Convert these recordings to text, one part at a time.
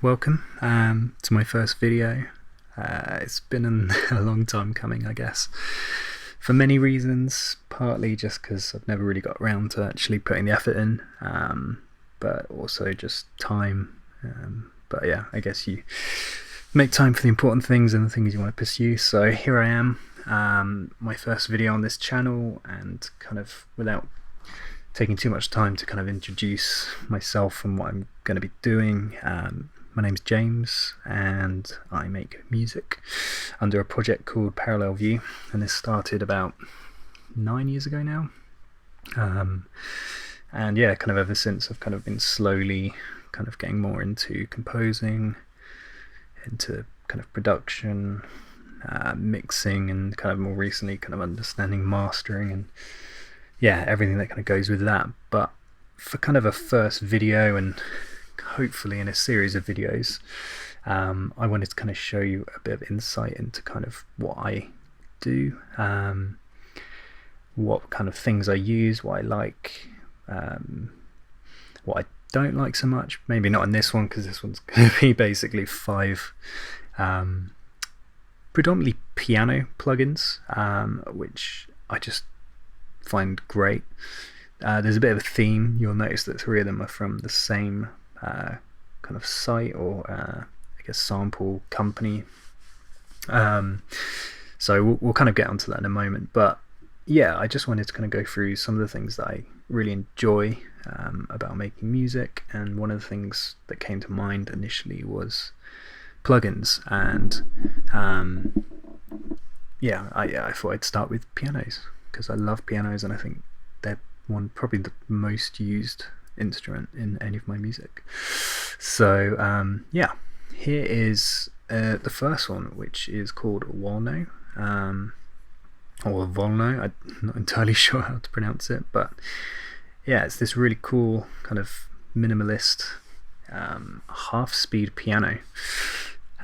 welcome to my first video. It's been a long time coming, I guess, for many reasons, partly just because I've never really got around to actually putting the effort in, but also just time. But yeah, I guess you make time for the important things and the things you want to pursue. So here I am, my first video on this channel, and kind of without taking too much time to kind of introduce myself and what I'm going to be doing. My name's James and I make music under a project called Parallel View, and this started about 9 years ago now. And yeah, kind of ever since I've kind of been slowly kind of getting more into composing, into kind of production, mixing, and kind of more recently kind of understanding mastering and yeah, everything that kind of goes with that. But for kind of a first video, and hopefully in a series of videos, I wanted to kind of show you a bit of insight into kind of what I do, what kind of things I use, what I like, what I don't like so much. Maybe not in this one, because this one's going to be basically 5 predominantly piano plugins, which I just find great. There's a bit of a theme. You'll notice that 3 of them are from the same kind of site, or I guess sample company. So we'll kind of get onto that in a moment, but yeah, I just wanted to kind of go through some of the things that I really enjoy about making music, and one of the things that came to mind initially was plugins, and yeah, I thought I'd start with pianos because I love pianos, and I think they're probably the most used instrument in any of my music. So yeah, here is the first one, which is called Volno, or Volno. I'm not entirely sure how to pronounce it, but yeah, it's this really cool kind of minimalist half-speed piano,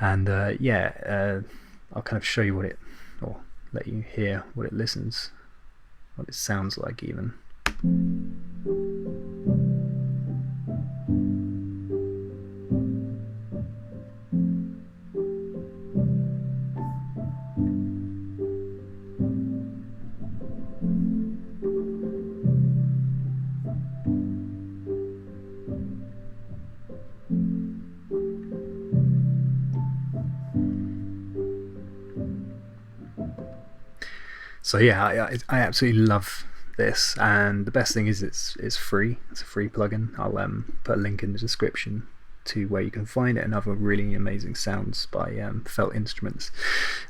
and yeah, I'll kind of show you what it, or let you hear what it sounds like even. So yeah, I absolutely love this, and the best thing is it's free. It's a free plugin. I'll put a link in the description to where you can find it, and other really amazing sounds by Felt Instruments.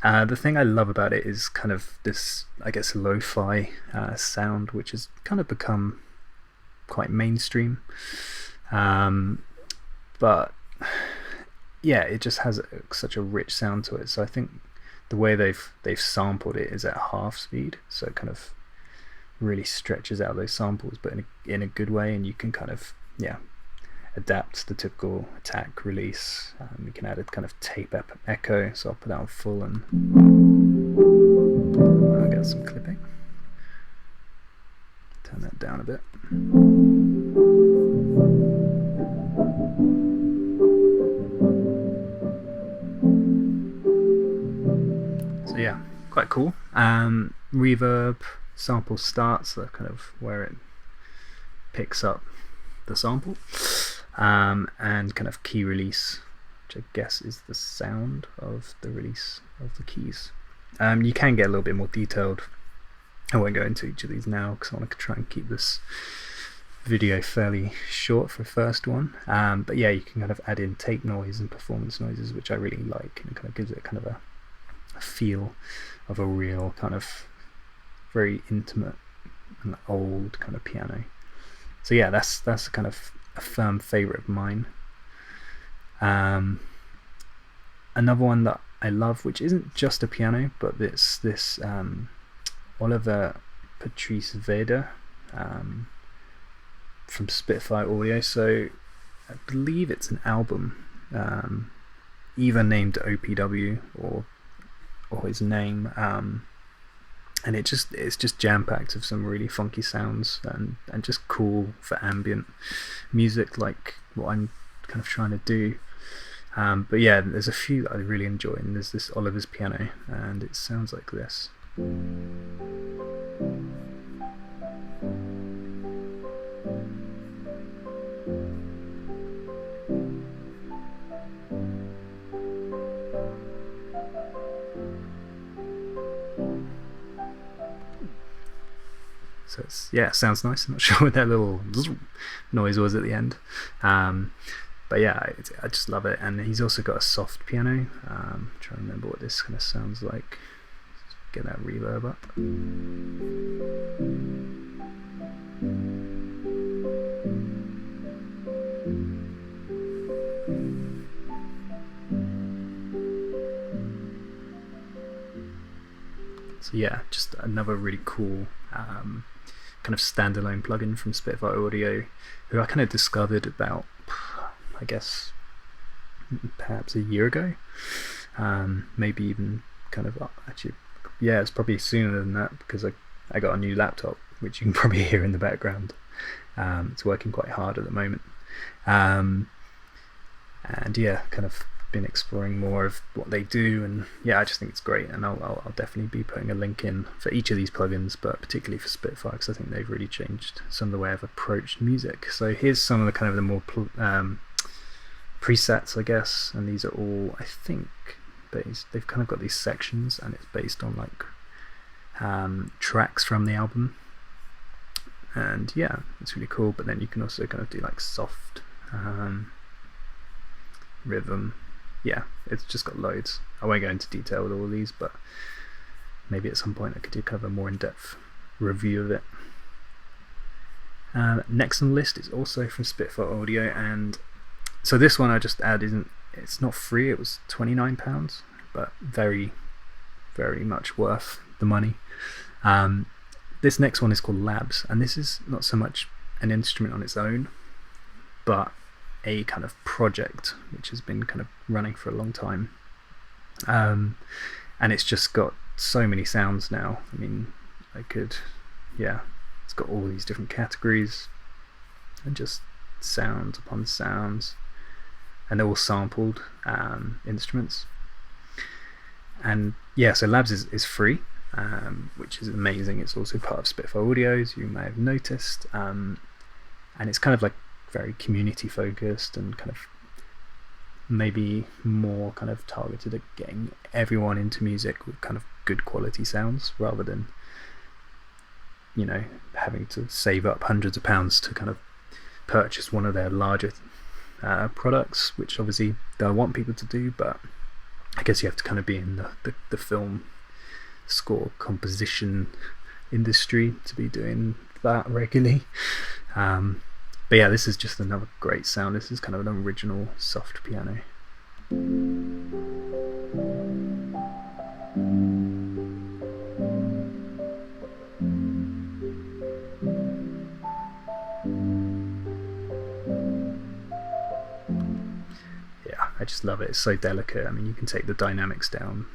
The thing I love about it is kind of this, I guess, lo-fi sound, which has kind of become quite mainstream. But yeah, it just has such a rich sound to it. So I think the way they've sampled it is at half speed, so it kind of really stretches out those samples, but in a good way, and you can kind of, yeah, adapt the typical attack release. You can add a kind of tape echo, so I'll put that on full and I'll get some clipping. Turn that down a bit. So yeah, quite cool. Reverb, sample starts, so kind of where it picks up the sample, and kind of key release, which I guess is the sound of the release of the keys. You can get a little bit more detailed. I won't go into each of these now because I want to try and keep this video fairly short for the first one. But yeah, you can kind of add in tape noise and performance noises, which I really like, and it kind of gives it kind of a feel of a real kind of very intimate and old kind of piano. So yeah, that's kind of a firm favourite of mine. Another one that I love, which isn't just a piano, but this Oliver Patrice Veda from Spitfire Audio. So I believe it's an album, either named OPW or his name, and it's just jam-packed of some really funky sounds, and just cool for ambient music, like what I'm kind of trying to do. But yeah, there's a few that I really enjoy, and there's this Oliver's piano, and it sounds like this. So it's, yeah, it sounds nice. I'm not sure what that little noise was at the end. But yeah, I just love it. And he's also got a soft piano. I'm trying to remember what this kind of sounds like. Let's get that reverb up. So yeah, just another really cool kind of standalone plugin from Spitfire Audio, who I kind of discovered about, I guess, perhaps a year ago, maybe even kind of, actually, yeah, it's probably sooner than that, because I got a new laptop, which you can probably hear in the background. It's working quite hard at the moment, and yeah, kind of been exploring more of what they do, and yeah, I just think it's great, and I'll definitely be putting a link in for each of these plugins, but particularly for Spitfire, because I think they've really changed some of the way I've approached music. So here's some of the kind of the more presets, I guess, and these are all, I think, they've kind of got these sections, and it's based on like tracks from the album, and yeah, it's really cool. But then you can also kind of do like soft rhythm. Yeah, it's just got loads. I won't go into detail with all of these, but maybe at some point I could do kind of a more in-depth review of it. Next on the list is also from Spitfire Audio, and so this one I just added, it's not free, it was £29, but very, very much worth the money. This next one is called Labs, and this is not so much an instrument on its own, but a kind of project which has been kind of running for a long time, and it's just got so many sounds now. I mean, it's got all these different categories and just sounds upon sounds, and they're all sampled instruments. And yeah, so Labs is free, which is amazing. It's also part of Spitfire Audio, as you may have noticed, and it's kind of like very community focused, and kind of maybe more kind of targeted at getting everyone into music with kind of good quality sounds, rather than, you know, having to save up hundreds of pounds to kind of purchase one of their larger products, which obviously they'll want people to do, but I guess you have to kind of be in the film score composition industry to be doing that regularly. But yeah, this is just another great sound. This is kind of an original soft piano. Yeah, I just love it. It's so delicate. I mean, you can take the dynamics down.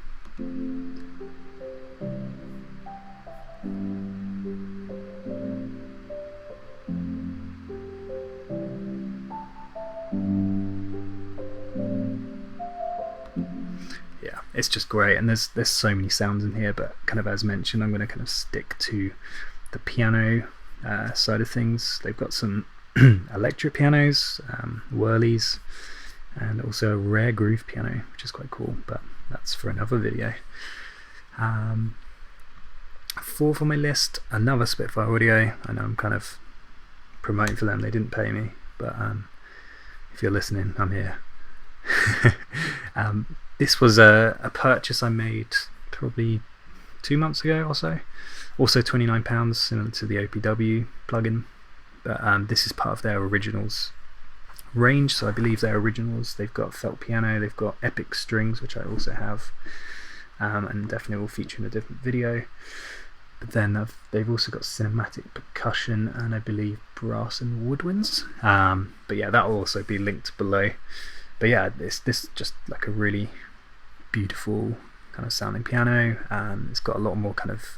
It's just great, and there's so many sounds in here, but kind of as mentioned, I'm going to kind of stick to the piano side of things. They've got some electric pianos, whirlies, and also a rare groove piano, which is quite cool, but that's for another video. Fourth on my list, another Spitfire Audio. I know I'm kind of promoting for them, they didn't pay me, but if you're listening, I'm here. This was a purchase I made probably 2 months ago or so. Also £29, similar to the OPW plugin. But this is part of their originals range, so I believe they're originals. They've got felt piano, they've got epic strings, which I also have, and definitely will feature in a different video. But then they've also got cinematic percussion and I believe brass and woodwinds. But yeah, that will also be linked below. But yeah, this is just like a really beautiful kind of sounding piano. It's got a lot more kind of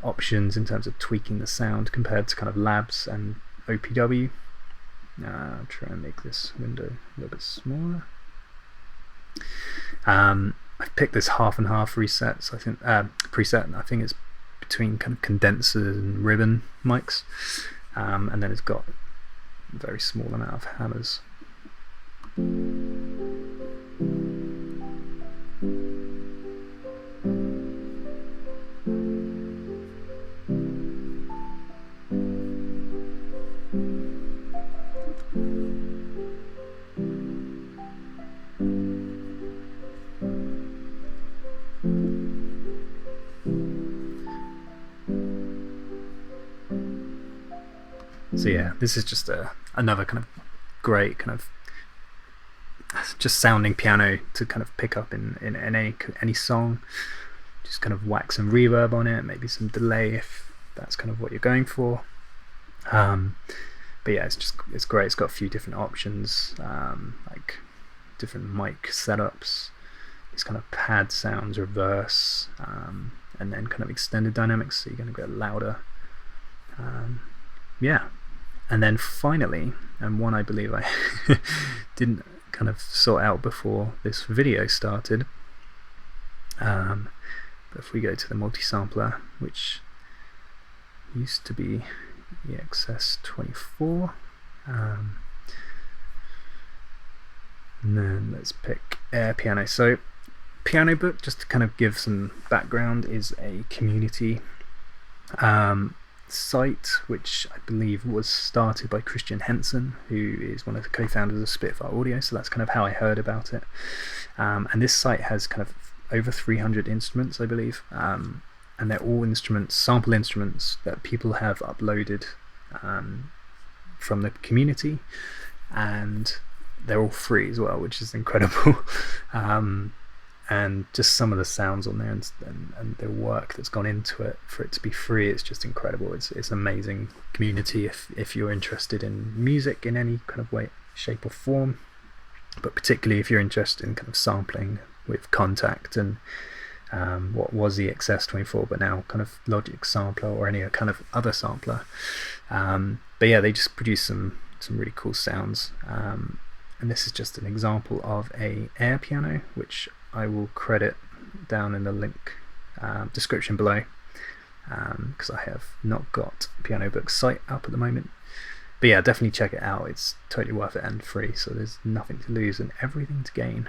options in terms of tweaking the sound compared to kind of Labs and OPW. I'll try and make this window a little bit smaller. I've picked this half and half reset, so I think preset. I think it's between kind of condensers and ribbon mics, and then it's got a very small amount of hammers. So yeah, this is just another kind of great kind of just sounding piano to kind of pick up in any song. Just kind of whack some reverb on it, maybe some delay if that's kind of what you're going for. But yeah, it's great. It's got a few different options, like different mic setups, these kind of pad sounds, reverse, and then kind of extended dynamics, so you're going to get louder. Yeah. And then finally, and one I believe I didn't kind of sort out before this video started, but if we go to the multi-sampler, which used to be EXS24, and then let's pick Air Piano. So Pianobook, just to kind of give some background, is a community site which I believe was started by Christian Henson, who is one of the co-founders of Spitfire Audio, so that's kind of how I heard about it. And this site has kind of over 300 instruments, I believe, and they're all instruments, sample instruments that people have uploaded from the community, and they're all free as well, which is incredible. And just some of the sounds on there and the work that's gone into it for it to be free, it's just incredible. It's an amazing community if you're interested in music in any kind of way, shape or form, but particularly if you're interested in kind of sampling with Contact and what was the EXS24 but now kind of Logic sampler or any kind of other sampler. But yeah, they just produce some really cool sounds, and this is just an example of a air piano, which I will credit down in the link description below, because I have not got Pianobook's site up at the moment. But yeah, definitely check it out. It's totally worth it and free, so there's nothing to lose and everything to gain.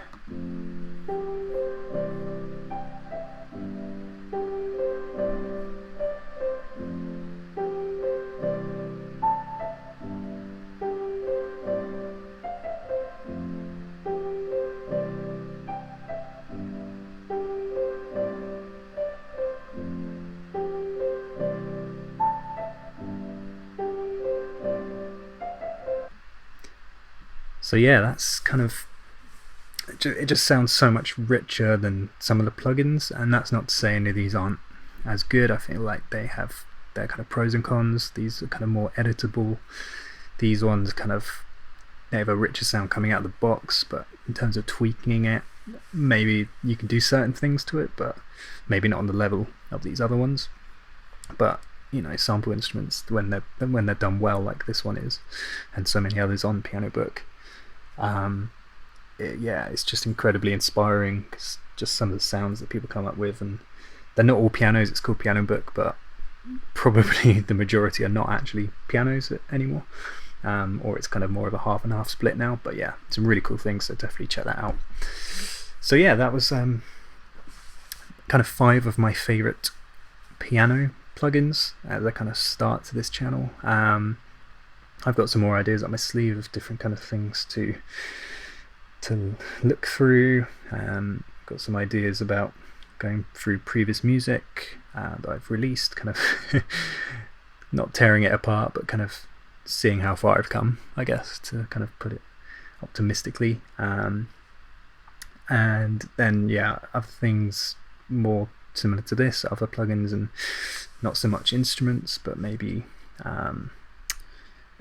So yeah, that's kind of, it just sounds so much richer than some of the plugins, and that's not to say any of these aren't as good. I feel like they have their kind of pros and cons. These are kind of more editable. These ones kind of, they have a richer sound coming out of the box, but in terms of tweaking it, maybe you can do certain things to it, but maybe not on the level of these other ones. But you know, sample instruments, when they're done well, like this one is, and so many others on Pianobook, yeah, it's just incredibly inspiring. Cause just some of the sounds that people come up with, and they're not all pianos. It's called Pianobook, but probably the majority are not actually pianos anymore, or it's kind of more of a half and half split now. But yeah, some really cool things, so definitely check that out. So yeah, that was kind of 5 of my favorite piano plugins as a kind of start to this channel. I've got some more ideas up my sleeve of different kind of things to look through. Got some ideas about going through previous music that I've released, kind of not tearing it apart, but kind of seeing how far I've come, I guess, to kind of put it optimistically. And then yeah, other things more similar to this, other plugins, and not so much instruments, but maybe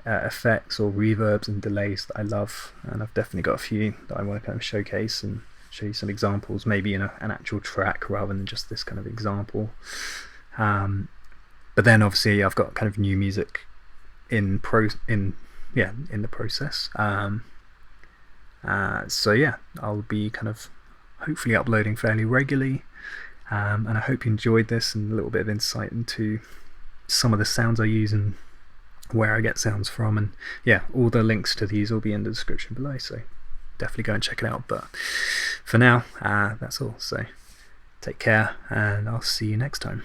effects or reverbs and delays that I love, and I've definitely got a few that I want to kind of showcase and show you some examples, maybe in an actual track rather than just this kind of example. But then obviously I've got kind of new music in the process. So yeah, I'll be kind of hopefully uploading fairly regularly. And I hope you enjoyed this and a little bit of insight into some of the sounds I use and where I get sounds from. And yeah, all the links to these will be in the description below, so definitely go and check it out. But for now, that's all. So take care, and I'll see you next time.